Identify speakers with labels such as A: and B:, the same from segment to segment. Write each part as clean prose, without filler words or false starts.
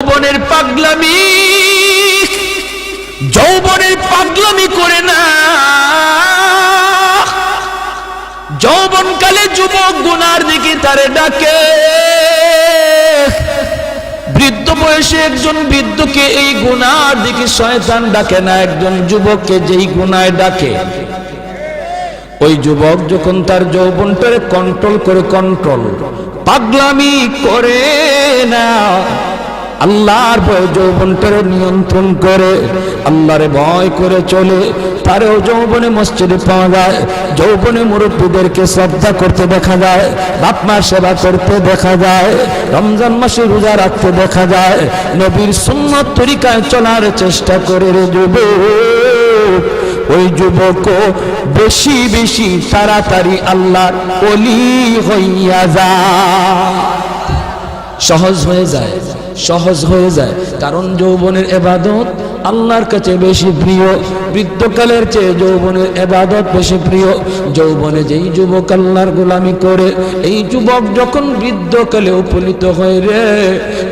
A: যৌবনের পাগলামি করে না। যৌবনকালে যুবক গুনার দিকে তারে ডাকে, বৃদ্ধ বয়সে একজন বৃদ্ধকে এই গুনার দিকে শয়তান ডাকে না। একজন যুবককে যেই গুনায় ডাকে, ওই যুবক যখন তার যৌবনটারে কন্ট্রোল করে, পাগলামি করে না, আল্লাহর ভয় যৌবনটারে নিয়ন্ত্রণ করে, আল্লাহরে ভয় করে চলে, তারেও যৌবনে মসজিদে পাওয়া যায়, যৌবনে মুরব্বীদেরকে শ্রদ্ধা করতে দেখা যায়, বাপ মার সেবা করতে দেখা যায়, রমজান মাসে রোজা রাখতে দেখা যায়, নবীর সুন্নাত তরিকায় চলার চেষ্টা করে রে যুবক। ওই যুবকও বেশি বেশি তাড়াতাড়ি আল্লাহর ওলি হইয়া যায়, সহজ হয়ে যায়। কারণ যৌবনের ইবাদত আল্লাহর কাছে বেশি প্রিয়, বৃদ্ধকালের চেয়ে যৌবনের ইবাদত বেশি প্রিয়। যৌবনে যেই যুবক আল্লাহর গোলামি করে, এই যুবক যখন বৃদ্ধকালে উপনীত হয় রে,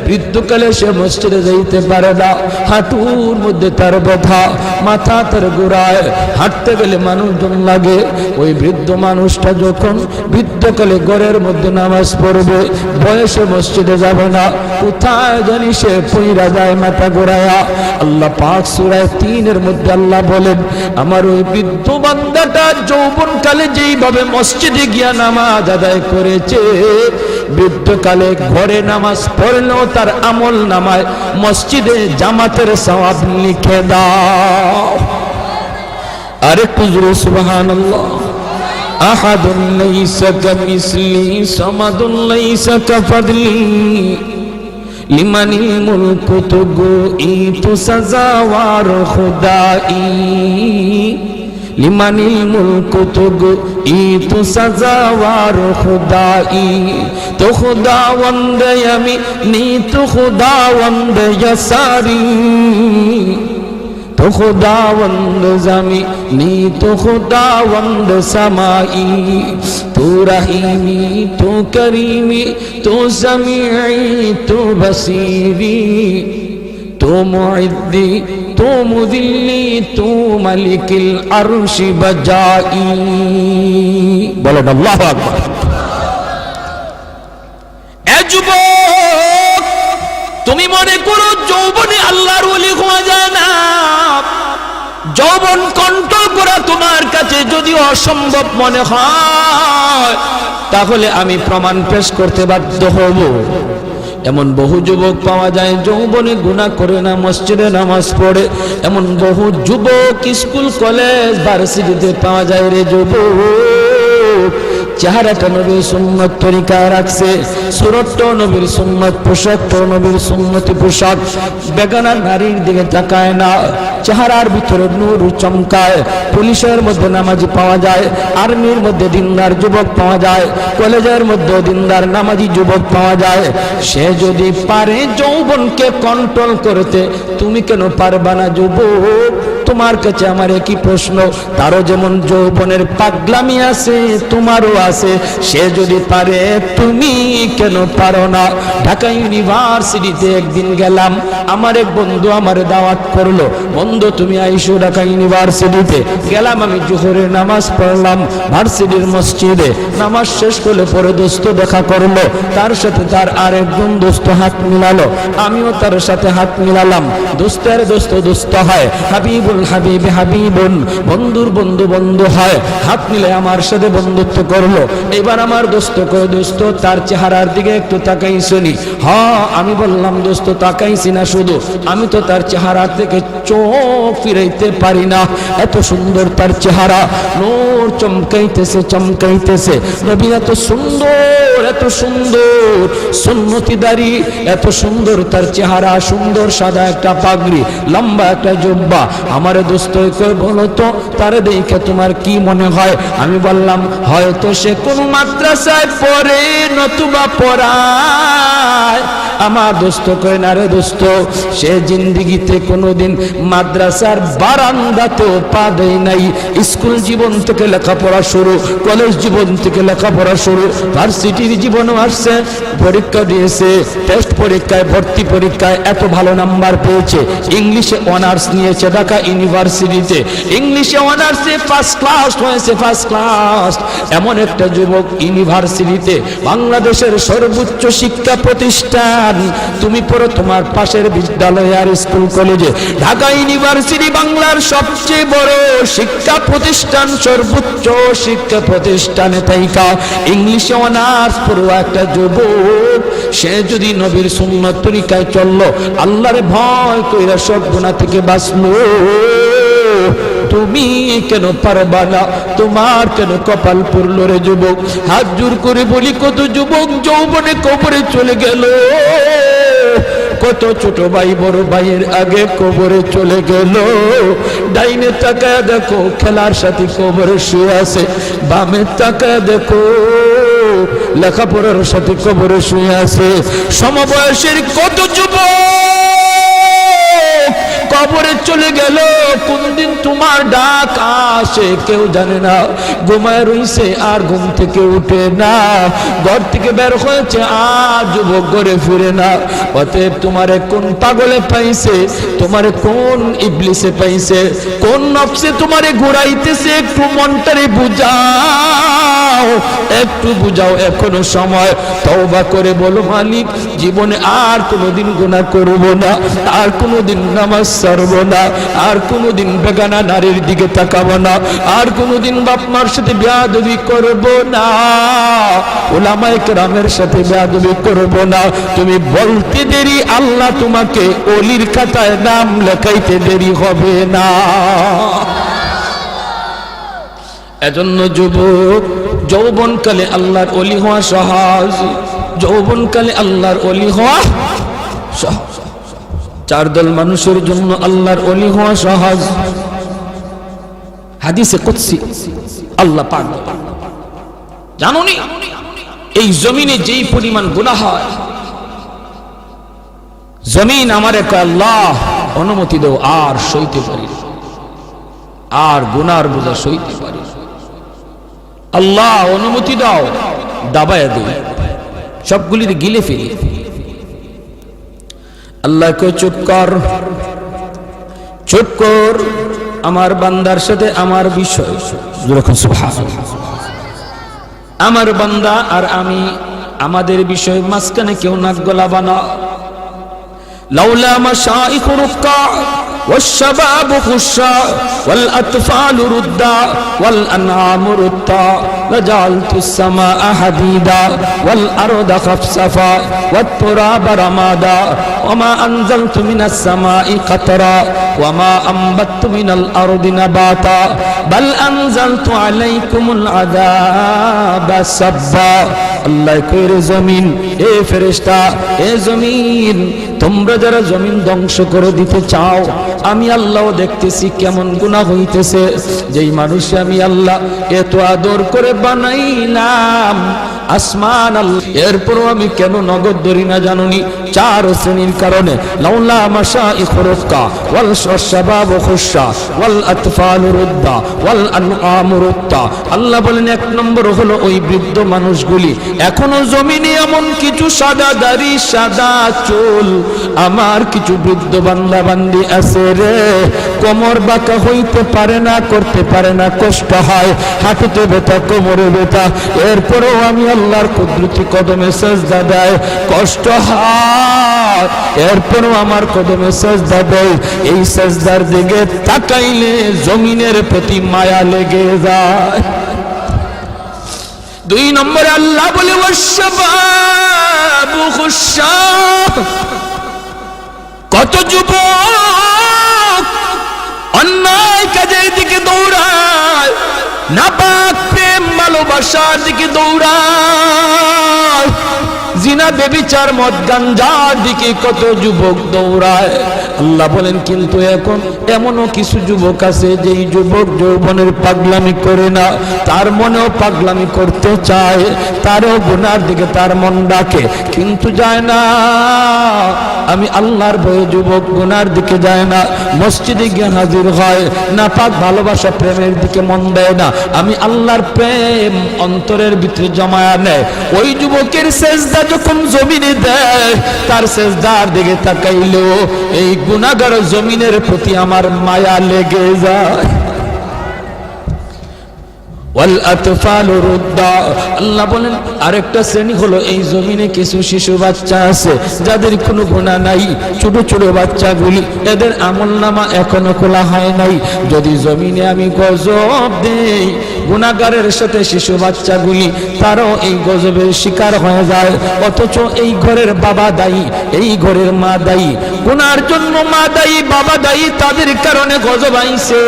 A: বৃদ্ধকালে সে মসজিদে যাইতে পারে না, হাঁটুর মধ্যে তার ব্যথা, মাথা তার গোড়ায়, হাঁটতে গেলে মানুষজন লাগে। ওই বৃদ্ধ মানুষটা যখন বৃদ্ধকালে ঘরের মধ্যে নামাজ পড়বে, বয়সে মসজিদে যাবে না, কোথায় জানি সে পইরা যায় মাথা গোড়ায়া। আল্লাহ পাক সূরা ৩-এর মধ্যে আল্লাহ বলেন, আমার ওই বৃদ্ধ বান্দাটা যৌবনকালে যেইভাবে মসজিদে গিয়া নামাজ আদায় করেছে, বৃদ্ধকালে ঘরে নামাজ পড়লেও তার আমল নামায় মসজিদে জামাতের সওয়াব লিখে দাও। আরেকটু জোরে সুবহানাল্লাহ। আহাদুন লাইসা কামিসলি সামাদুন লাইসা কাফাদলি লিমানিল মুলকু তুগু সাজাওয়ার খুদাই, লিমানিল মুলকু তুগু সাজাওয়ার খুদাই, তো খুদাওয়ান্দ আমি নি তো খুদাওয়ান্দ ইয়াসারি, তো খুদাওয়ান্দ জামি নি তো খুদাওয়ান্দ সামাই, তো রহিমি তো করিমি তো সামিঈ তো বসীরি, তো মুইদ্দি তো মুযিল্লি তো মালিকিল আরশি বাজাই। বলেন আল্লাহু আকবার। এ যুবক, তুমি মনে করো যৌবনে আল্লাহর ওলি হওয়া যায় না? যৌবন কন্ট্রোল করা তোমার কাছে যদি অসম্ভব মনে হয়, তাহলে আমি প্রমাণ পেশ করতে বাধ্য হব। এমন বহু যুবক পাওয়া যায় যৌবনে গুনাহ করে না, মসজিদে নামাজ পড়ে। এমন বহু যুবক স্কুল কলেজ ভার্সিটিতে পাওয়া যায় রে যুবক, চেহারাটা নবীর সুন্নত তরিকায় রাখছে, সুরতটাও নবীর সুন্নত, পোশাকটাও নবীর সুন্নতি পোশাক, বেগানা নারীর দিকে তাকায় না, চেহারার ভিতরে নূর চমকায়। পুলিশের মধ্যে নামাজি পাওয়া যায়, আর্মির মধ্যে দিনদার যুবক পাওয়া যায়, কলেজের মধ্যে দিনদার নামাজি যুবক পাওয়া যায়। সে যদি পারে যৌবনকে কন্ট্রোল করতে, তুমি কেন পারবা না যুবক? তোমার কাছে আমার একই প্রশ্ন। তারও যেমন যৌবনের পাগলামি আছে, তোমারও আছে। সে যদি পারে, তুমি কেন পারো না? ঢাকা ইউনিভার্সিটিতে একদিন গেলাম, আমার এক বন্ধু আমার দাওয়াত করলো, বন্ধু তুমি আইসো ঢাকা ইউনিভার্সিটিতে। গেলাম, আমি জোহরের নামাজ পড়লাম ভার্সিটির মসজিদে। নামাজ শেষ করলে পরে দোস্ত দেখা করলো, তার সাথে তার আরেকজন দোস্ত হাত মিলালো, আমিও তার সাথে হাত মিলালাম। দোস্তের দোস্ত দোস্ত হয়, হাবিবুল হাবিব হাবিবুন, বন্ধুর বন্ধু বন্ধু হয়। হাত মিলে আমার সাথে বন্ধুত্ব করলো। এবার আমার দোস্ত কয়, দোস্ত তার চেহারার দিকে একটু তাকাইছনি? হ্যাঁ, আমি বললাম দোস্ত তাকাইছি না, শুধু আমি তো তার চেহারার থেকে চোখ ফিরাইতে পারি না, এত সুন্দর তার চেহারা, নূর চমকাইতেছে চমকাইতেছে। নবী এত সুন্দর, এত সুন্দর, সুন্নতি দাড়ি, এত সুন্দর তার চেহারা, সুন্দর সাদা একটা পাগড়ি, লম্বা একটা জুব্বা। আমার দোস্ত কই, বলো তো তারে দেখে তোমার কি মনে হয়? আমি বললাম, হয়তো সে কোন মাদ্রাসায় পড়ে, নতুবা পড়ায়, আমার দোস্ত কয় না রে দোস্ত, সে জিন্দিগিতে কোনোদিন মাদ্রাসার বারান্দাতেও পা দেয় নাই। স্কুল জীবন থেকে লেখাপড়া শুরু, কলেজ জীবন থেকে লেখাপড়া শুরু, ভার্সিটির জীবনও আসছে, পরীক্ষা দিয়েছে, টেস্ট পরীক্ষায়, ভর্তি পরীক্ষায় এত ভালো নাম্বার পেয়েছে। ইংলিশে অনার্স নিয়েছে ঢাকা ইউনিভার্সিটিতে, ইংলিশে অনার্সে ফার্স্ট ক্লাস হয়েছে, ফার্স্ট ক্লাস। এমন একটা যুবক ইউনিভার্সিটিতে, বাংলাদেশের সর্বোচ্চ শিক্ষা প্রতিষ্ঠান, তুমি পড়ো তোমার পাশের বিদ্যালয় আর স্কুল কলেজে, ঢাকা ইউনিভার্সিটি বাংলার সবচেয়ে বড় শিক্ষা প্রতিষ্ঠান, সর্বোচ্চ শিক্ষা প্রতিষ্ঠানে থাইকা ইংলিশে অনার্স পড়ুয়া একটা যুবক, সে যদি নবীর সুন্নাত তরিকায় চললো, আল্লাহরে ভয় কইরা সব গুনাহ থেকে বাঁচলো, তুমি কেন পারবা না? তোমার কেন কপাল পড়লো রে যুবক? হাত জোর করে বলি, কত যুবক যৌবনে কবরে চলে গেল, কত ছোট ভাই বড় ভাইয়ের আগে কবরে চলে গেল। ডাইনে তাকায় দেখো খেলার সাথে কবরে শুয়ে আছে, বামে তাকায় দেখো লেখাপড়ার সাথে কবরে শুয়ে আছে। সমবয়সের কত যুবক কবরে চলে গেল, কোনদিন তোমার ডাক আসে কেউ জানে না, ঘুমায় রইছে আর ঘুম থেকে উঠে না, ঘর থেকে বের হয়েছে আর যুবক ঘরে ফিরে না। অতএব তোমারে কোন পাগলে পাইছে, তোমারে কোন ইবলিসে পাইছে, কোন নফসে তোমারে ঘুরাইতেছে, একটু মনটারে বুঝাও, একটু বুঝাও, এখনো সময়। তওবা করে বলো, মালিক জীবনে আর কোনোদিন গুনাহ করব না, আর কোনোদিন নামাজ ছাড়ব না, আর কোনোদিন বেগানা নারীর দিকে তাকাবো না, আর কোনোদিন বাপ মার সাথে বেয়াদবি করব না, উলামায়ে কেরামের সাথে বেয়াদবি করব না। তুমি বলতে দেরি, আল্লাহ তোমাকে ওলির খাতায় নাম লেখাইতে দেরি হবে না। এজন্য যুবক, যৌবনকালে আল্লাহর ওলি হওয়া সহজ, যৌবনকালে আল্লাহর ওলি হওয়া সহজ। চার দল মানুষের জন্য আল্লাহর ওলি হওয়া সহজ। হাদিসে কুদসি আল্লাহ পাক, জানোনি এই জমিনে যেই পরিমাণ গুনাহ হয়, জমিন আমারে কয় আল্লাহ অনুমতি দাও, আর সইতে পারি, আর গুনার বোঝা সইতে পারি, আল্লাহ অনুমতি দাও, দাবায় দিই, সবগুলির গিলে ফেলি। আল্লাহ কয় চুপ কর, চুপ কর, আমার বান্দার সাথে আমার বিষয়, আমার বান্দা আর আমি, আমাদের বিষয় মাঝখানে কেউ নাক গলাবা না। লাউলা মাশাইখ রুক্কা والشباب خشا والأطفال ردا والأنعام ردا لجعلت السماء حديدا والأرض خفصفا والتراب رمادا وما أنزلت من السماء قطرا وما أنبت من الأرض نباتا بل أنزلت عليكم العذاب سبا আল্লাহ কইর জমিন, এ ফেরেশতা, এ জমিন, তোমরা যারা জমিন ধ্বংস করে দিতে চাও, আমি আল্লাহ দেখতেছি কেমন গুনাহ হইতেছে। যেই মানুষ আমি আল্লাহ এত আদর করে বানাইলাম আসমান, আল্লাহ এরপরও আমি কেন নগদ ধরি না জানুনি? চার শ্রেণীর কারণে। লাউলা মাশাইখ রুক্কা ওয়াল শাবাব খুশা ওয়াল আতফাল রুদ্দা ওয়াল আনআম রুদ্দা। আল্লাহ বলেন এক নম্বর হলো ওই বৃদ্ধ মানুষগুলি, এখনো জমিনে এমন কিছু সাদা দাড়ি সাদা চুল আমার কিছু বৃদ্ধ বান্দা বান্দি আছে রে, কোমর বাঁকা হইতে পারে না, করতে পারে না, কষ্ট হয়, হাঁটুতে ব্যথা, কোমরে ব্যথা, এরপরেও আমি আল্লাহর কুদরতি কদমে সেজদা দেয়, কষ্ট হয়, এরপরেও আমার কদমে সেজদা দেয়। এই সেজদার দিকে তাকাইলে জমিনের প্রতি মায়া লেগে যায়। দুই নম্বরে আল্লাহ বলে ওয়াশবাবু খুশা, কত যুবক অন্যায় কাজের দিকে দৌড়ায়, নাপাক প্রেম ভালোবাসার দিকে দৌড়ায়, জিনা বেবিচার মদ গাঞ্জার দিকে কত যুবক দৌড়ায়। আল্লাহ বলেন কিন্তু এখন এমনও কিছু যুবক আছে যেই যুবক যৌবনের পাগলামি করে না, তার মনেও পাগলামি করতে চায়, তারও গুনার দিকে তার মন ডাকে কিন্তু যায় না। আমি আল্লাহর ভয়ে যুবক গুনার দিকে যায় না, মসজিদে গিয়ে হাজির হয় না, পাক ভালোবাসা প্রেমের দিকে মন দেয় না। আমি আল্লাহর প্রেম অন্তরের ভিতরে জমায়া নেয়। ওই যুবকের সেজদা যখন জমিনে দেয়, তার সেজদার দিকে তাকাইলেও এই গুনাহগার জমিনের প্রতি আমার মায়া লেগে যায়। আল্লাহ বলেন আরেকটা শ্রেণী হলো এই জমিনে কিছু শিশু বাচ্চা আছে যাদের কোনো গুনাহ নাই, ছোট ছোট বাচ্চাগুলি, এদের আমলনামা এখনো খোলা হয় নাই। যদি জমিনে আমি গজব দেই, গুনাহগারের সাথে শিশু বাচ্চাগুলি তারাও এই গজবের শিকার হয়ে যায়। অথচ এই ঘরের বাবা দায়ী, এই ঘরের মা দায়ী, গুনার জন্য মা দায়ী, বাবা দায়ী, তাদের কারণে গজব আইছে।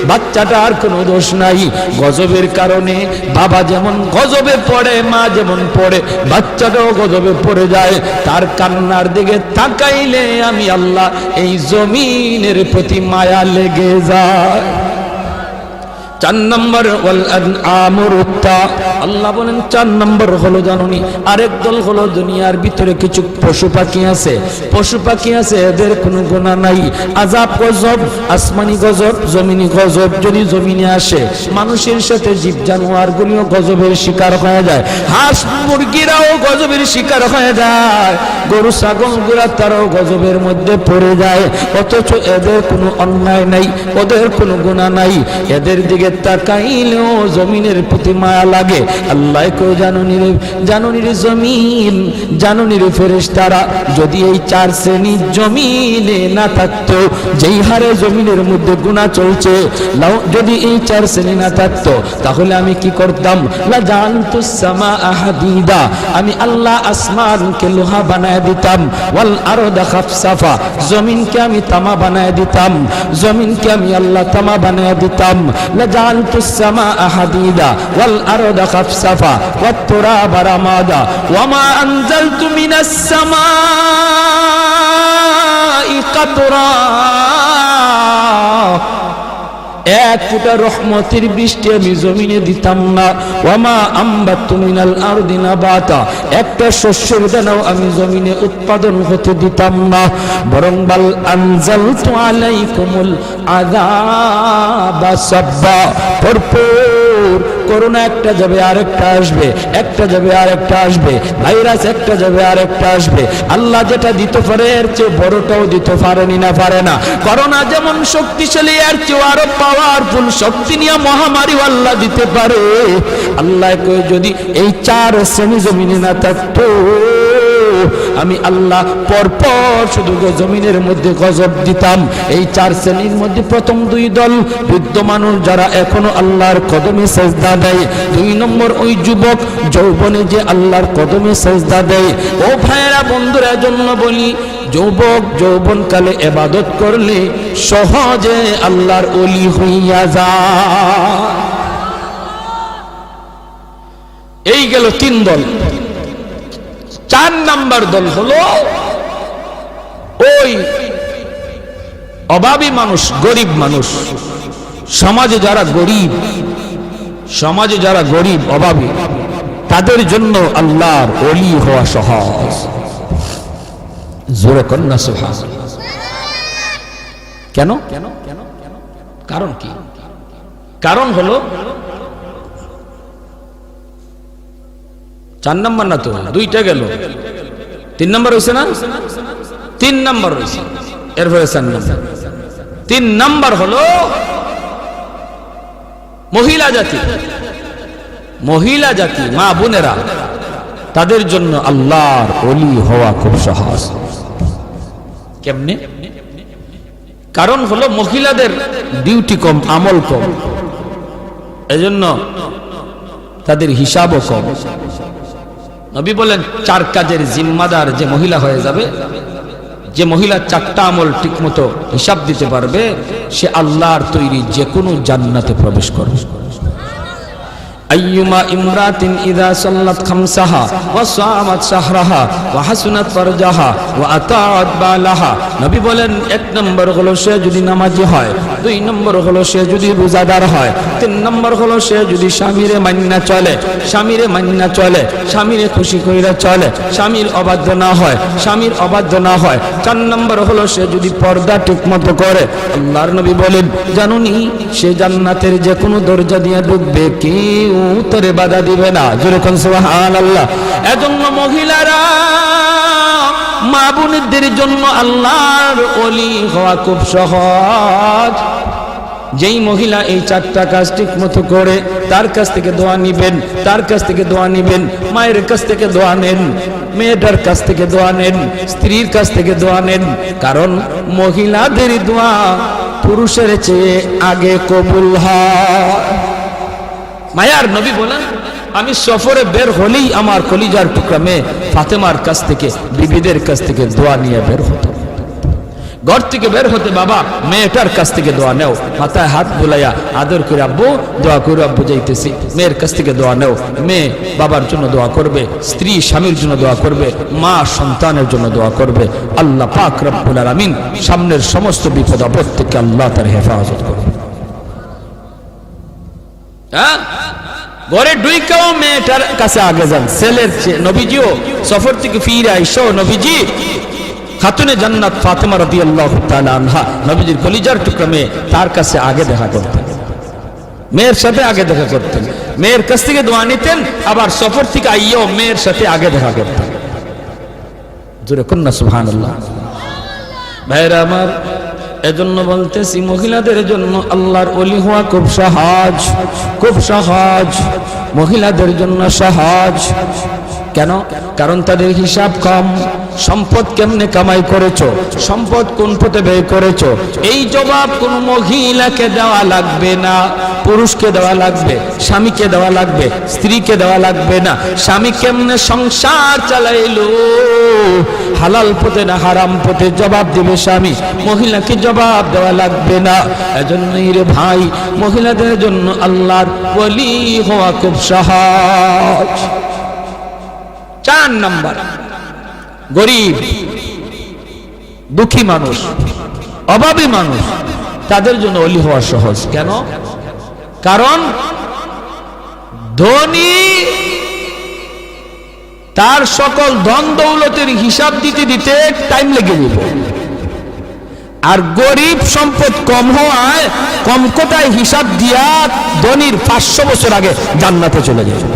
A: বাচ্চাটার কোনো দোষ নাই, গজবের কারণে বাবা যেমন গজবে পড়ে, মা যেমন পড়ে, বাচ্চাটাও গজবে পড়ে যায়। তার কান্নার দিকে তাকাইলে আমি আল্লাহ এই জমিনের প্রতি মায়া লেগে যায়। 4 নম্বর আল্লাহ বলেন 4 নম্বর হলো জানুনি আরেক দল হলো দুনিয়ার ভিতরে কিছু পশু পাখি আছে, পশু পাখি আছে, এদের কোনো গুনাহ নাই। আযাব গজব, আসমানি গজব, জমিনি গজব যদি জমিনে আসে, মানুষের সাথে জীব জানোয়ার গুলিও গজবের শিকার হয়ে যায়, হাঁস মুরগিরাও গজবের শিকার হয়ে যায়, গরু ছাগল গুলা তারাও গজবের মধ্যে পড়ে যায়। অথচ এদের কোনো অন্যায় নাই, ওদের কোনো গুনাহ নাই, এদের দিকে তাকাইলেও জমিনের প্রতি মায়া লাগে। আল্লাহ কো জানুনি রে জমিন, জানুনি রে ফেরেশতারা, যদি এই 4 শ্রেণী জমিনে না থাকতো, যেই হারে জমিনের মধ্যে গুনাহ চলছে, যদি এই 4 শ্রেণী না থাকতো তাহলে আমি কি করতাম? লা জানতুস সামা হাদিদা, আমি আল্লাহ আসমানকে লোহা বানায় দিতাম, ওয়াল আরদা খাফসাফা, জমিনকে আমি তামা বানায় দিতাম, জমিনকে আমি আল্লাহ তামা বানায় দিতাম। লা জানতুস সামা হাদিদা ওয়াল আরদা খাফসাফা ওয়াত তুরাবা রামাদা ওয়া মা আনজালতু মিনাস সামাই কাতরা, এক ফুটা রহমতের বৃষ্টি আমি জমিনে দিতাম না। ওয়ামা আম্বাতু মিনাল আরদি নাবাতা, একটা শস্যের দানাও আমি জমিনে উৎপাদন হতে দিতাম না। বরং বাল আনজালতু আলাইকুমুল আযাবা সাব্বা, ভরপুর করোনা একটা যাবে আরেকটা আসবে, একটা যাবে আরেকটা আসবে, ভাইরাস একটা যাবে আরেকটা আসবে। আল্লাহ যেটা দিতে পারে এর চেয়ে বড়টাও দিতে পারেনি না, পারে না। করোনা যেমন শক্তিশালী, এর চেয়ে আরো পাওয়ারফুল শক্তি নিয়ে মহামারী আল্লাহ দিতে পারে। আল্লাহ কই যদি এই 4 শ্রেণী জমিনে না থাকতো, আমি আল্লাহ পরপর শুধু জমিনের মধ্যে গজব দিতাম। এই 4 শ্রেণীর মধ্যে প্রথম 2 দল বৃদ্ধ মানুষ যারা এখনো আল্লাহর কদমে সেজদা দেয়। 2 নম্বর ওই যুবক যৌবনে যে আল্লাহর কদমে সেজদা দেয়। ও ভাইয়েরা বন্ধুরা, জন্য বলি যুবক যৌবনকালে ইবাদত করলে সহজে আল্লাহর ওলি হইয়া যায়। এই গেল 3 দল। 4 নাম্বার দল হলো ওই অভাবী মানুষ, গরিব মানুষ, সমাজে যারা গরিব, সমাজে যারা গরিব অভাবী, তাদের জন্য আল্লাহর ওলি হওয়া সহজ। জোরে কন্যা সুবহানাল্লাহ। কেন? কারণ কি? কারণ হলো 4 নাম্বার না তো, 2টা গেল, 3 নাম্বার হইছে না? 3 নাম্বার হইছে, এরপরে 4 নাম্বার। 3 নাম্বার হলো মহিলা জাতি। মহিলা জাতি, মা বোনেরা, তাদের জন্য আল্লাহর ওলি হওয়া খুব সহজ। কেমনে? কারণ হলো মহিলাদের ডিউটি কম, আমল কম, এজন্য তাদের হিসাবও কম। নবী বলেন 4 কাজের জিম্মাদার যে মহিলা হয়ে যাবে, যে মহিলা 4টা আমল ঠিকমতো হিসাব দিতে পারবে, সে আল্লাহর তৈরি যে কোনো জান্নাতে প্রবেশ করবে। আইয়ুমা ইমরাতিন ইযা সাল্লাত খামসাহা ওয়া সামাত শাহরাহা ওয়া হাসনাত ফারজাহা ওয়া আতাআত বালাহা। নবী বলেন, এক নম্বর হলো সে যদি নামাজি হয়, দুই নম্বর হলো সে যদি রোজাদার হয়, তিন নম্বর হলো সে যদি স্বামীরে মান্না চলে, স্বামীরে মান্না চলে, স্বামীরে খুশি কইরা চলে, স্বামীর অবাধ্য না হয়, স্বামীর অবাধ্য না হয়, চার নম্বর হলো সে যদি পর্দা ঠিকমতো করে। আল্লাহর নবী বলেন, জানুনি সে জান্নাতের যে কোনো দরজা দিয়ে ঢুকবে, কেউ তোরে বাধা দিবে না। জোরে কোন সুবহানাল্লাহ। এজন্য মহিলারা, মা বোনদের জন্য আল্লাহর ওলি হওয়া খুব সহজ। যেই মহিলা এই চারটা কাজ ঠিক মতো করে, তার কাছ থেকে দোয়া নিবেন, তার কাছ থেকে দোয়া নিবেন, মায়ের কাছ থেকে দোয়া নেন, মেয়েটার কাছ থেকে দোয়া নেন, স্ত্রীর কাছ থেকে দোয়া নেন। কারণ মহিলাদের দোয়া পুরুষের চেয়ে আগে কবুল হয়। মায়ার নবী বলেন, আমি সফরে বের হলেই আমার কলিজার টুকরা মেয়ে ফাতেমার কাছ থেকে, বিবিদের কাছ থেকে দোয়া নিয়ে বের হতো। ঘর থেকে বের হতে বাবা মেয়েটার কাছ থেকে দোয়া নেও, মাথায় হাত বুলাইয়া আদর করে আব্বু দোয়া করে, আব্বু যাইতেছি। মেয়ের কাছ থেকে দোয়া নেও, মেয়ে বাবার জন্য দোয়া করবে, স্ত্রী স্বামীর জন্য দোয়া করবে, মা সন্তানের জন্য দোয়া করবে। আল্লাহ পাক রব্বুল আলামিন সামনের সমস্ত বিপদ আপদ থেকে আল্লাহ তার হেফাজত করবে। ঘরে ঢুইকাও মেয়েটার কাছে আগে যান, ছেলের চেয়ে। নবীজিও সফর থেকে ফিরে আইসো, নবীজি খাতুনে জান্নাত ফাতেমা রাদিয়াল্লাহু তাআলা আনহা, নবীজির কলিজার টুকরা মেয়ে, তার কাছে আগে দেখা করতেন, মেয়ের সাথে আগে দেখা করতেন, মেয়ের কাছ থেকে দোয়া নিতেন, আবার সফর থেকে আইও মেয়ের সাথে আগে দেখা করতেন। জোরে কন্যা সুবহানাল্লাহ। ভাইরা আমার, এজন্য বলতেছি মহিলাদের জন্য আল্লাহর ওলি হওয়া খুব সহজ, খুব সহজ, মহিলাদের জন্য সহজ। কেন? কারণ তাদের হিসাব কম। সম্পদ কেমনে কামাই করেছো, সম্পদ কোন পথে ব্যয় করেছো, এই জবাব কোন মহিলাকে দেওয়া লাগবে না, পুরুষকে দেওয়া লাগবে, স্বামীকে দেওয়া লাগবে, স্ত্রীকে দেওয়া লাগবে না। স্বামী কেমনে সংসার চালাইলো, হালাল পথে না হারাম পথে, জবাব দিবে স্বামী, মহিলাকে জবাব দেওয়া লাগবে না। এজন্যই রে ভাই, মহিলাদের জন্য আল্লাহর ওলি হওয়া খুব সহজ। 4 নাম্বার, গরিব দুঃখী মানুষ, অভাবী মানুষ, তাদের জন্য ওলি হওয়া সহজ। কেন? কারণ ধনী তার সকল ধন দৌলতের হিসাব দিতে দিতে টাইম লেগে যাবে, আর গরিব সম্পদ কম হওয়ায় কম কোটায় হিসাব দিয়া ধনীর 500 বছর আগে জান্নাতে চলে যাবে।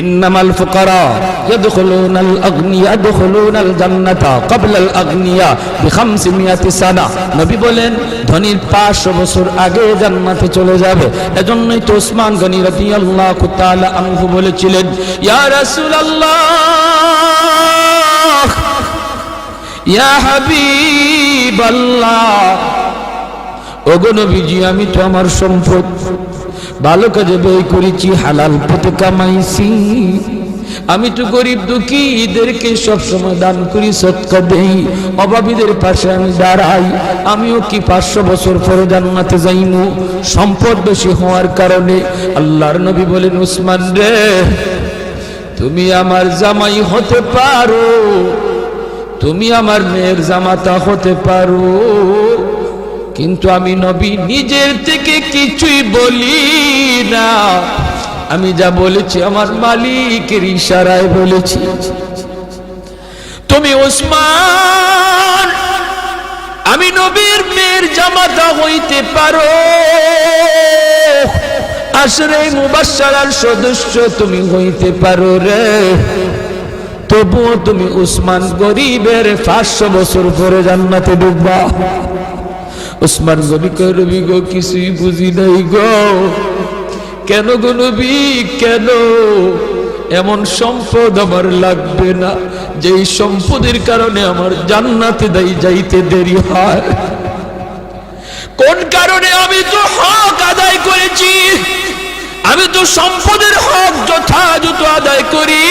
A: ইন্নামাল ফুকারা ইয়াদখুলুনাল আগনিয়া ইয়াদখুলুনাল জান্নাতা ক্বাবলাল আগনিয়া বি500 সানা। নবী বলেন, ধনীর 500 বছর আগে জান্নাতে চলে যাবে। এজন্যই তো ওসমান গনি রাদিয়াল্লাহু তাআলা আনহু বলেছিলেন, ইয়া রাসূলুল্লাহ, ইয়া হাবিবাল্লাহ, ওগো নবীজি, আমি তো আমার সম্পদ ভালো কাজে ব্যয় করেছি, হালাল পথে কামাইছি, আমি তো গরিব দুঃখীদেরকে সবসময় দান করি, সদকা দেই, অভাবীদের পাশে আমি দাঁড়াই, আমিও কি 500 বছর পরে জান্নাতে যাইমু সম্পদ বেশি হওয়ার কারণে? আল্লাহর নবী বলেন, উসমান রে, তুমি আমার জামাই হতে পারো, তুমি আমার মেয়ের জামাতা হতে পারো, কিন্তু আমি নবী নিজের থেকে কিছুই বলি না, আমি যা বলেছি আমার মালিকের ইশারায় বলেছি। তুমি ওসমান, আমি নবীর মেয়ের জামাতা হইতে পারো, আশরে মুবাশশারার সদস্য তুমি হইতে পারো রে, তবুও তুমি উসমান গরিবের 500 বছর পরে জান্নাতে ঢুকবা। উসমান নবী কয়, নবী গো, কিছুই বুঝি নাই গো। কেন গো নবী, কেন? এমন সম্পদ আমার লাগবে না যেই সম্পদের কারণে আমার জান্নাতে যাইতে দেরি হয়। কোন কারণে? আমি তো হক আদায় করেছি, আমি তো সম্পদের হক যথাযথ আদায় করি।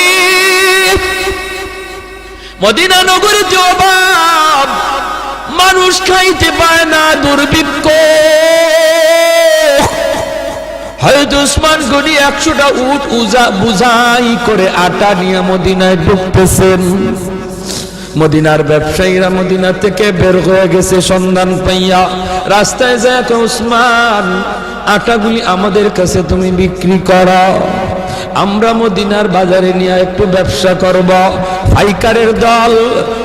A: মদিনা নগরীতে অভাব, মানুষ খাইতে পায় না, দুর্ভিক্ষ, হযরত উসমান গনি 100টা উট বুঝাই করে আটা নিয়ে মদিনায় ঢুকতেছেন। মদিনার ব্যবসায়ীরা মদিনা থেকে বের হয়ে গেছে সন্ধান পাইয়া। রাস্তায় যায় উসমান, আটাগুলি আমাদের কাছে তুমি বিক্রি করো, আমরা মদিনার বাজারে নিয়ে একটু ব্যবসা করব। পাইকারের দল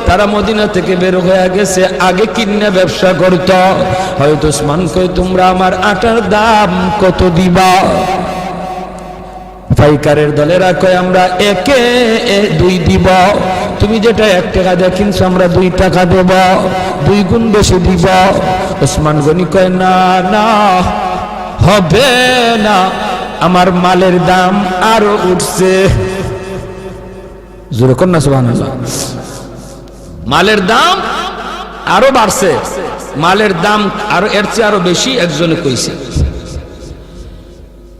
A: তারা মদিনা থেকে বের হয়ে গেছে, আগে কিনে ব্যবসা করত। হয়তো উসমান কই তোমরা আমার আটার দাম কত দিবা? পাইকারের দলেরা কয় আমরা একে 2 দিব, তুমি যেটা 1 টাকা দিয়ে কিনছো আমরা 2 টাকা দেব, 2 গুণ বেশি দিব। উসমান গনি কয় না না, হবে না, আমার মালের দাম আরো উঠছে। জোরে কর না সুবহানাল্লাহ। মালের দাম আরো বাড়ছে, মালের দাম আরো এর চেয়ে আরো বেশি একজনে কইছে।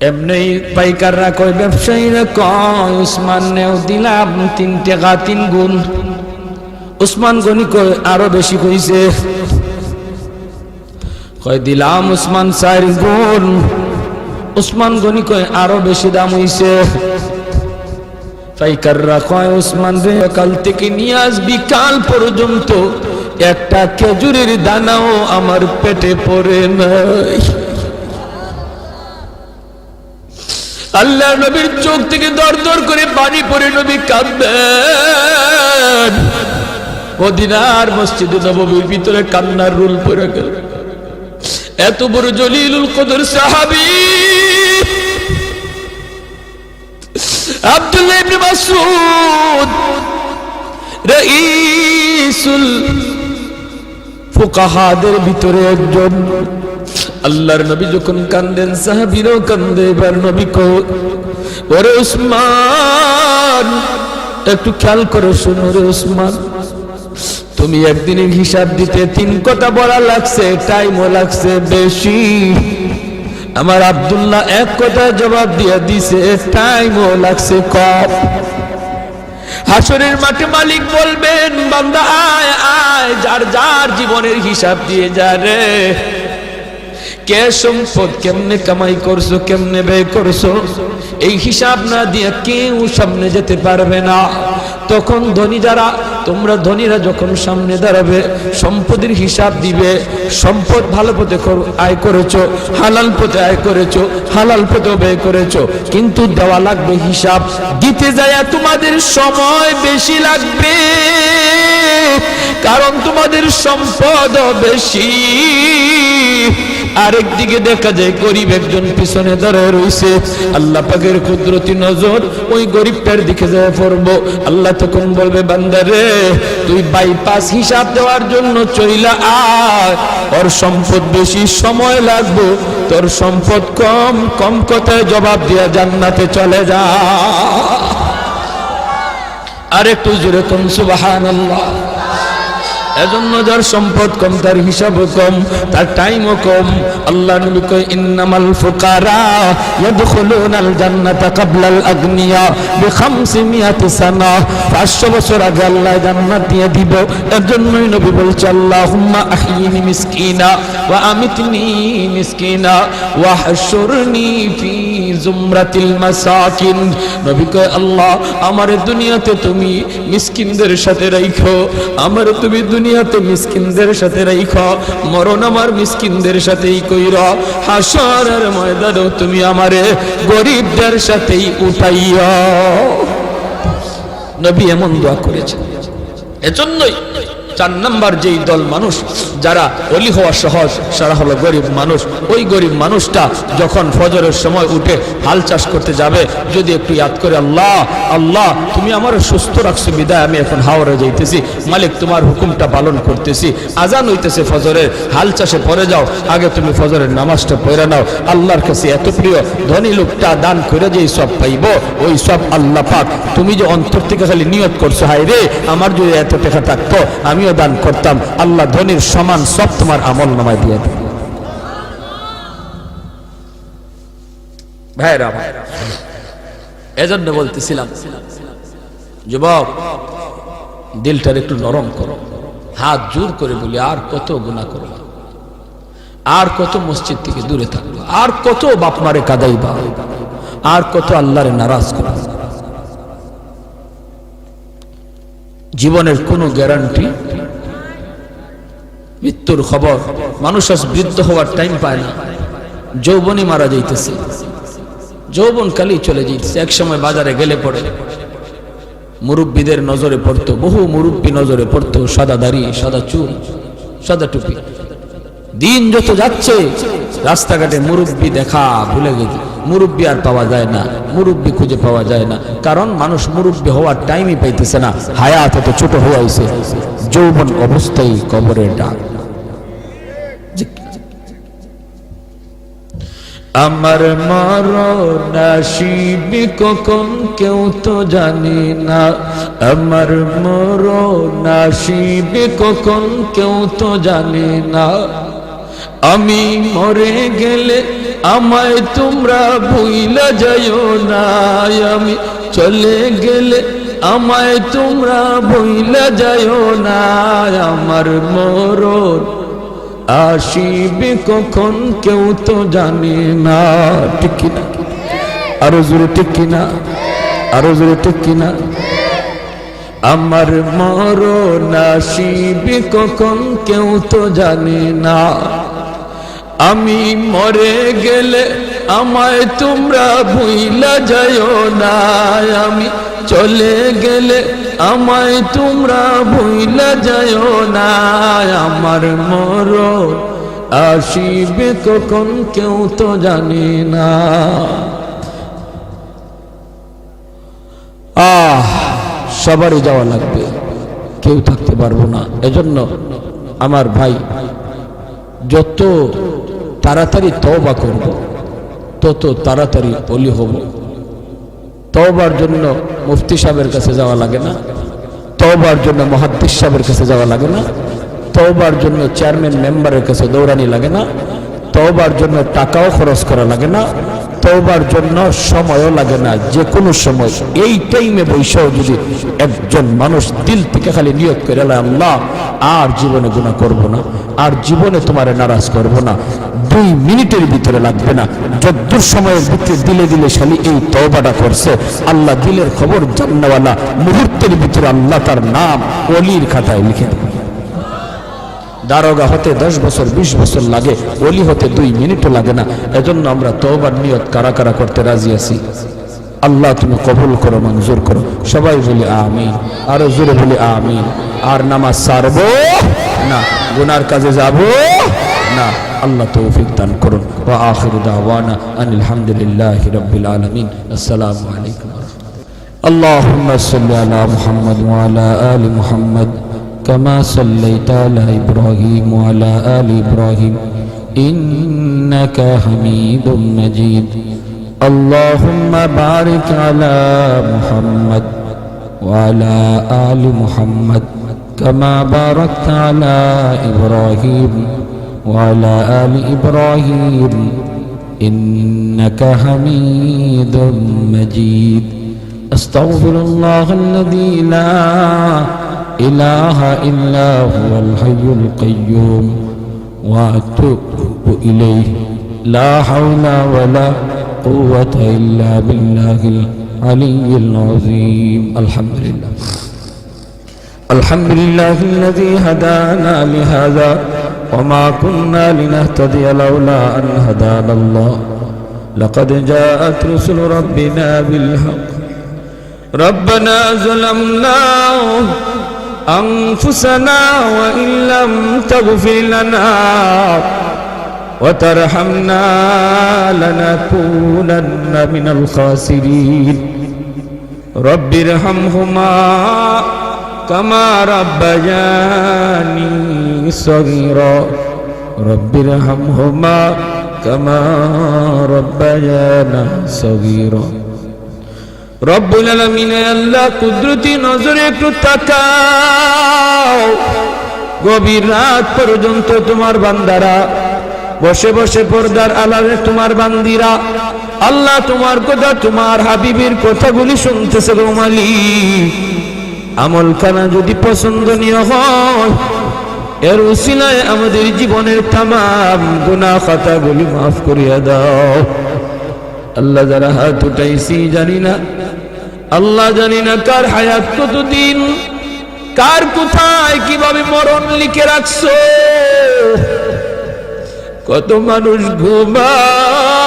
A: এমনি পাইকাররা কয়, ব্যবসায়ীরা কয় উসমান নেও, দিলাম 3 টাকা 3 গুণ। উসমান গনি কয় আরো বেশি কইছে, কয় দিলাম উসমান 4 গুণ। উসমান গনি কয় আরো বেশি দাম হইছে। পাইকাররা কয় উসমান রে, কাল থেকে নিয়ে আজ বিকাল পর্যন্ত একটা খেজুরের দানাও আমার পেটে পড়ে নাই। আল্লাহ নবীর চোখ থেকে দর দর করে পানি পড়ে নবী কাঁদবেন। মদিনার মসজিদে নববীর ভিতরে কান্নার রুল পড়ে গেল। এত বড় জলিলুল কদর সাহাবী আব্দুল্লাহ ইবনে মাসউদ, রাইসুল ফুকাহাদের ভিতরে একজন। আল্লাহর নবী যখন কান্দেন সাহাবীরাও কান্দে। এবার নবী কই, ওরে উসমান একটু খেয়াল করে শোনো রে উসমান, তুমি একদিনের হিসাব দিতে 3 কথা বলা লাগছে, টাইমও লাগছে বেশি। আমার আব্দুল্লাহ 1 কথা জবাব দিয়ে দিছে, টাইমও লাগছে কম। হাসরের মাঠে মালিক বলবেন, বান্দা আয় আয়, যার যার জীবনের হিসাব দিয়ে যা রে। কে সম্পদ কেমনে কামাই করছো, কেমনে ব্যয় করছো, এই হিসাব না দিয়ে কেউ সামনে যেতে পারবে না। তখন ধনী যারা, তোমরা ধনীরা যখন সামনে দাঁড়াবে, সম্পদের হিসাব দিবে। সম্পদ ভালো পথে আয় করেছো, হালাল পথে আয় করেছো, হালাল পথে ব্যয় করেছো, কিন্তু দেওয়া লাগবে হিসাব। দিতে যায় তোমাদের সময় বেশি লাগবে, কারণ তোমাদের সম্পদ বেশি। আরেকদিকে দেখা যায় গরিব একজন পিছনে দাঁড়ায় রয়েছে। আল্লাহ পাকের কুদরতি নজর ওই গরিবটার দিকে যায় পড়বো। আল্লাহ তখন বলবে, বান্দারে তুই বাইপাস হিসাব দেওয়ার জন্য চইলা আয়, ওর সম্পদ বেশি, সময় লাগবে, তোর সম্পদ কম, কম কথায় জবাব দিয়া জান্নাতে চলে যা। আর একটু জোরে কোন সুবহানাল্লাহ। এজন্য যার সম্পদ কম, তার হিসাবও কম, তার টাইমও কম। আল্লাহ নবী কয়, ইন্নামাল ফুকারা ইয়াদখুলুনাল জান্নাতা ক্বাবলাল আগনিয়া বি500 সানা। 500 বছর আগে আল্লাহ জান্নাত দিয়ে দিব। এর জন্যই নবী বলছে, আল্লাহুম্মা আহইনি মিসকিনা ওয়া আমিতনি মিসকিনা ওয়া হাশুরনি ফি জুমরাতিল মাসাকিন। নবী কয়, আল্লাহ আমার দুনিয়াতে তুমি মিসকিনদের সাথে রাখো, আমার তুমি দুনিয়াতে মিসকিনদের সাথে রাখো, মরণ আমার মিসকিনদের সাথেই কইরা, হাসরের ময়দানেও তুমি আমারে গরিবদের সাথেই উঠাইয়া। নবী এমন দোয়া করেছেন। এজন্যই 4 নাম্বার যেই দল মানুষ যারা ওলি হওয়া সহজ, সারা হলো গরিব মানুষ। ওই গরিব মানুষটা যখন ফজরের সময় উঠে হাল চাষ করতে যাবে, যদি একটু ইয়াদ করে, আল্লাহ আল্লাহ তুমি আমার সুস্থ রাখছো বিদায় আমি এখন হাওড়ে যাইতেছি, মালিক তোমার হুকুমটা পালন করতেছি। আজান হইতেছে ফজরের, হাল চাষে পরে যাও, আগে তুমি ফজরের নামাজটা পড়ে নাও। আল্লাহর কাছে এত প্রিয়, ধনী লোকটা দান করে যেই সব পাইব, ওই সব আল্লাহ পাক তুমি যে অন্তর থেকে খালি নিয়ত করছো, হায় রে আমার যদি এত টাকা থাকতো আমিও দান করতাম, আল্লাহ ধনীর সমান সব তোমার আমল নামায় দিয়ে দেবে। ভাইরা, এজন্য বলতেছিলাম, যুবক দিলটার একটু নরম করো, হাত জোর করে বলি আর কত গুনাহ করবা। আর কত মসজিদ থেকে দূরে থাকবা, আর কত বাপ মারে কাঁদাইবা, আর কত আল্লাহরে নারাজ করবা। জীবনের কোনো গ্যারান্টি, মৃত্যুর খবর। মানুষ আজ বৃদ্ধ হওয়ার টাইম পায় না, যৌবনই মারা যাইতেছে, যৌবন কালি চলে যাইতেছে। এক সময় বাজারে গেলে পড়ে মুরব্বীদের নজরে পড়তো, বহু মুরব্বী নজরে পড়তো, সাদা দাড়ি, সাদা চুল, সাদা টুপি। দিন যত যাচ্ছে রাস্তাঘাটে মুরব্বী দেখা ভুলে গেছে, মুরব্বী আর পাওয়া যায় না, মুরব্বী খুঁজে পাওয়া যায় না। কারণ মানুষ মুরব্বী হওয়ার টাইমই পাইতেছে না, হায়াত এত ছোট হয়ে আইছে, যৌবন অবস্থায় কবরের ডাক। আমার মরণ আসিবে কখন কেউ তো জানে না, আমার মরণ আসিবে কখন কেউ তো জানে না। আমি মরে গেলে আমায় তোমরা ভুইলা যাইও না, আমি চলে গেলে আমায় তোমরা ভুইলা যাইও না। আমার মরণ আসিবে কখন কেউ তো জানে না। ঠিক কিনা? আরো জোরে ঠিক কিনা? আরো জোরে ঠিক কিনা? আমার মরণ আসিবে কখন কেউ তো জানে না। আমি মরে গেলে আমায় তোমরা ভুইলা যাইও না, আমি চলে গেলে আমায় তোমরা ভুইলা যাইও না। আমার মরণ আসিবে কখন কেউ তো জানে না। সবারই যাওয়া লাগবে, কেউ থাকতে পারবো না। এজন্য আমার ভাই, যত তাড়াতাড়ি তওবা করব তত তাড়াতাড়ি ওলি হব। তওবার জন্য মুফতি সাহেবের কাছে যাওয়া লাগে না, তওবার জন্য মুহাদ্দিস সাহেবের কাছে যাওয়া লাগে না, তওবার জন্য চেয়ারম্যান মেম্বারের কাছে দৌড়ানি লাগে না, তওবার জন্য টাকাও খরচ করা লাগে না, তওবার জন্য সময়ও লাগে না। যে কোনো সময় এই টাইমে বৈশাও যদি একজন মানুষ দিল থেকে খালি নিয়ত করে, আল্লাহ আর জীবনে গুনাহ করব না, আর জীবনে তোমারে নারাজ করব না, 2 মিনিটের ভিতরে লাগবে না, যদ্দূর সময়ের ভিতরে দিলে দিলে শালি এই তওবাটা করছে, আল্লাহ দিলের খবর জান্নাওয়ালা, মুহূর্তের ভিতরে আল্লাহ তার নাম ওলির খাতায় লিখে দেবে। দারোগা হতে 10 বছর 20 বছর লাগে, ওলি হতে 2 মিনিটও লাগে না। এজন্য আমরা তওবার নিয়ত কারা কারা করতে রাজি আছি? আল্লাহ তুমি কবুল করো, মঞ্জুর করো। সবাই বলি আমিন, আরো জোরে বলি আমিন। আর নামাজ ছাড়বো না, গুনার কাজে যাব না। আল্লাহ তৌফিক দান করুন। ওয়া আখিরু দাওয়ানা আনিল হামদুলিল্লাহি রাব্বিল আলামিন। আসসালামু আলাইকুম। আল্লাহুম্মা সাল্লি আলা মুহাম্মদ ওয়া আলা আলি মুহাম্মদ كما صليت على إبراهيم وعلى آل إبراهيم إنك حميد مجيد. اللهم بارك على محمد وعلى آل محمد كما باركت على إبراهيم وعلى آل إبراهيم إنك حميد مجيد. أستغفر الله الذي لا إله إلا هو الحي القيوم وأتوب إليه. لا حول ولا قوة إلا بالله العلي العظيم. الحمد لله. الحمد لله الذي هدانا لهذا وما كنا لنهتدي لولا أن هدانا الله. لقد جاءت رسل ربنا بالحق. ربنا ظلمنا أنفسنا وإن لم تغفر لنا وترحمنا لنكونن من الخاسرين. رب ارحمهما كما ربياني صغيرا. رب ارحمهما كما ربيانا صغيرا. রব্বুল আলামিন, আল্লাহ কুদরতি নজরে একটু তাকাও। গভীর রাত পর্যন্ত তোমার বান্দারা বসে বসে পর্দার আড়ালে তোমার বান্দিরা আল্লাহ তোমার কথা, তোমার হাবিবের কথাগুলি শুনতেছে গো মালিক। আমলখানা যদি পছন্দনীয় হয় এর উসিলায় আমাদের জীবনের তামাম গুনাহ খাতাগুলি মাফ করিয়া দাও। আল্লাহ যারা হাত উঠাইছি জানি না, আল্লাহ জানি না কার হায়াত কতদিন, কার কোথায় কিভাবে মরণ লিখে রাখছো। কত মানুষ ঘুমায়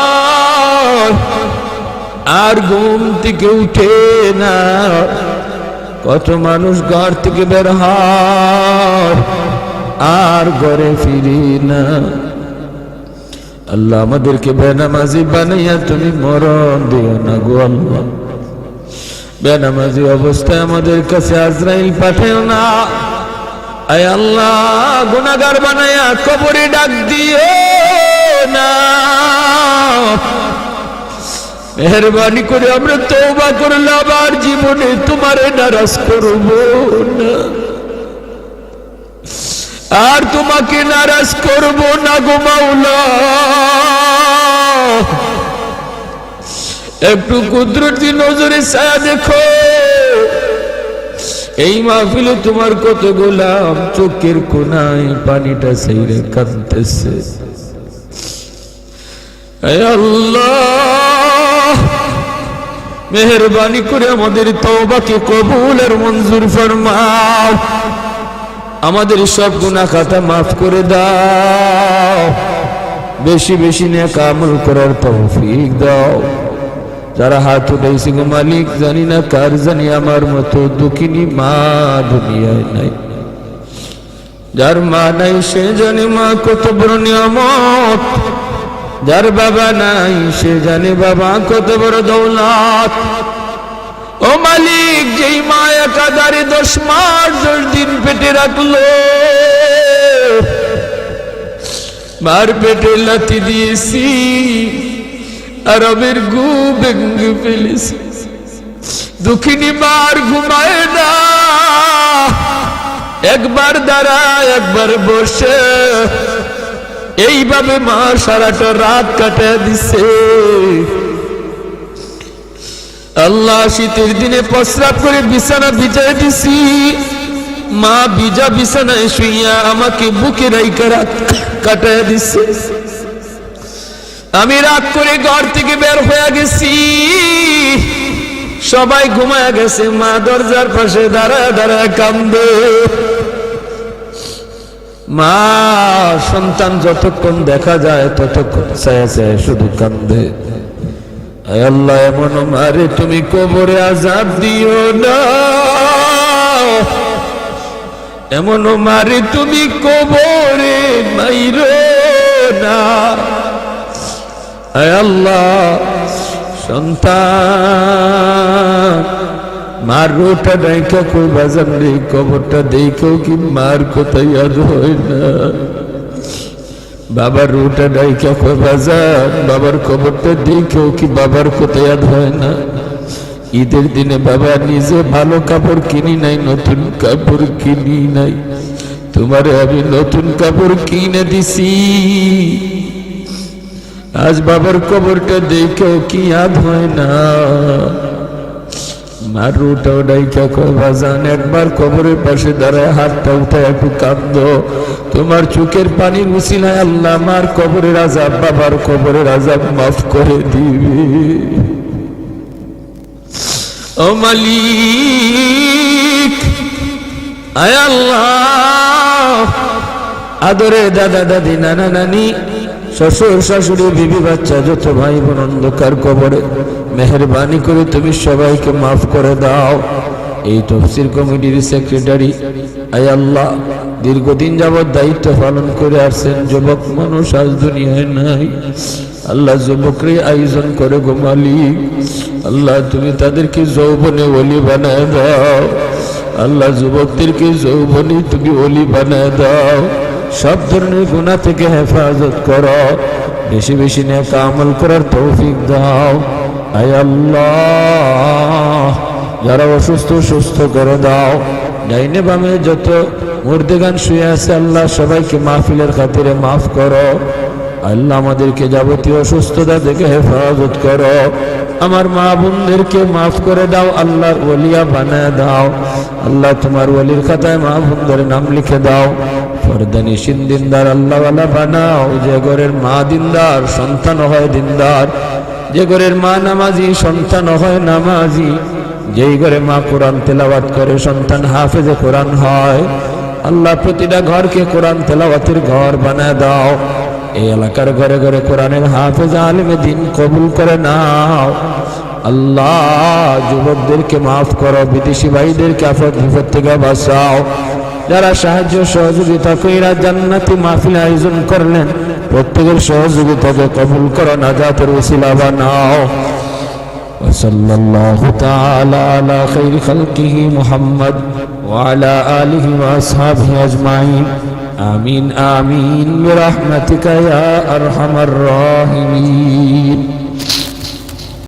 A: আর ঘুম থেকে উঠে না, কত মানুষ ঘর থেকে বের হয় আর ঘরে ফিরি না। আল্লাহ আমাদেরকে বেনামাজি বানাইয়া তুমি মরণ দিও না গো আল্লাহ। বেনামাজি অবস্থায় আমাদের কাছে আজরাইল পাঠাও না। আয় আল্লাহ গুনাহগার বানাইয়া কবরে ডাক দিও না। মেহেরবানি করে আমরা তওবা করলাম, আর জীবনে তোমারে নারাজ করব না, আর তোমাকে নারাজ করব না গো মাওলা। একটু কুদরতি নজরে ছায়া দেখো। এই মাহফিলে তোমার কত গোলাম চোখের কোনায় পানিটা ছাইরে কাঁদতেছে। হে আল্লাহ মেহেরবানি করে আমাদের তওবাকে কবুল আর মঞ্জুর ফরমাও। আমাদের সব গুনাহ খাতা মাফ করে দাও। বেশি বেশি নেক আমল করার তৌফিক দাও। যারা হাত উঠাইছে গো মালিক, জানি না কার জানি আমার মতো দুঃখিনী মা দুনিয়ায় নাই। যার মা নাই সে জানে মা কত বড় নিয়ামত, যার বাবা নাই সে জানে বাবা কত বড় দৌলত। ও মালিক, যেই মা একাধারে 10 মাস 10 দিন পেটে রাখলো, মার পেটে লাথি দিয়েছি, আরবের ঘুম ভেঙে ফেলেছি। দুঃখিনী মার ঘুমায় না, একবার দাঁড়ায় একবার বসে, এইভাবে মা সারাটা রাত কাটিয়ে দিছে। আল্লাহ শীতের দিনে প্রস্রাব করে বিছানা ভিজায় দিছি, মা ভিজা বিছানায় শুইয়া আমাকে বুকে রাইখা রাত কাটিয়ে দিছে। আমি রাগ করে ঘর থেকে বের হয়ে গেছি, সবাই ঘুমায় গেছে, মা দরজার পাশে দাঁড়ায় দাঁড়ায় কান্দে। মা সন্তান যতক্ষণ দেখা যায় ততক্ষণ ছায়া ছায়া শুধু কান্দে। আয় আল্লাহ এমন মারে তুমি কবরে আযাব দিও না, এমন মারে তুমি কবরে মাইরো না। আয় আল্লাহ সন্তান মার রোটা ডাইকা কই বাজান রে, কবরটা দেখেও কি মার কোথায় আর হয় না। বাবার রোটা ডাইকা কই বাজান, বাবার কবরটা দেখেও কি বাবার কোথায় আর হয় না। ঈদের দিনে বাবা নিজে ভালো কাপড় কিনি নাই, নতুন কাপড় কিনি নাই, তোমারে আমি নতুন কাপড় কিনে দিছি। আজ বাবার কবরটা দেখেও কি ইয়াদ হয় না। মার রুটাও ডাইকা কয় বাজান, একবার কবরের পাশে দাঁড়ায় হাতটা উঠায় একটু কাঁদো, তোমার চোখের পানির উসিলায় আল্লাহ মার কবরের আযাব, বাবার কবরের আযাব মাফ করে দিবে। ও মালিক, আয় আল্লাহ আদরে দাদা দাদি নানা নানি শ্বশুর শাশুড়ি বিবি বাচ্চা যত ভাই বোন অন্ধকার কবরে, মেহেরবানি করে তুমি সবাইকে মাফ করে দাও। এই তফসির কমিটির সেক্রেটারি আয় আল্লাহ দীর্ঘদিন যাবৎ দায়িত্ব পালন করে আসছেন, যুবক মানুষ আজ দুনিয়ায় নাই। আল্লাহ যুবকরে আয়োজন করে গো মালিক, আল্লাহ তুমি তাদেরকে যৌবনে ওলি বানায় দাও। আল্লাহ যুবকদেরকে যৌবনে তুমি ওলি বানায় দাও। সব ধরনের গুনাহ থেকে হেফাজত করো, বেশি বেশি নেক আমল করার তৌফিক দাও। আয় আল্লাহ যারা অসুস্থ সুস্থ করে দাও। ডাইনে বামে যত মুর্দেগান শুয়ে আছে আল্লাহ সবাইকে মাহফিলের খাতিরে মাফ করো। আল্লাহ আমাদেরকে যাবতীয় অসুস্থতা থেকে হেফাজত করো। আমার মা বোনদেরকে মাফ করে দাও, আল্লাহর ওলিয়া বানায় দাও। আল্লাহ তোমার ওলির খাতায় মা বোনদের নাম লিখে দাও। পর্দানিশীন দিনদার আল্লাহওয়ালা বানাও। যে ঘরের মা দিনদার, সন্তান হয় দিনদার। যে ঘরের মা নামাজি, সন্তান হয় নামাজি। যেই ঘরে মা কোরআন তেলাওয়াত করে, সন্তান হাফেজে কোরআন হয়। আল্লাহ প্রতিটা ঘরকে কোরআন তেলাওয়াতের ঘর বানায় দাও। এই এলাকার ঘরে ঘরে কোরআনের হাফেজ আলেমে দিন কবুল করে নাও। আল্লাহ যুবকদেরকে মাফ করো, বিদেশি ভাইদেরকে আফত বিপদ থেকে বাঁচাও। যারা সাহায্য সহযোগিতা কইরা জান্নাতি মাহফিল আয়োজন করলেন, প্রত্যেকের সহযোগিতাকে কবুল করো, নাজাতের ওসিলা বানাও। সাল্লাল্লাহু তাআলা আলা খাইরি খালকিহি মুহাম্মদ ওয়া আলা আলিহি ওয়া আসহাবিহি আজমাইন। আমিন আমিন বিরহমাতিকা ইয়া আরহামার রাহিমিন।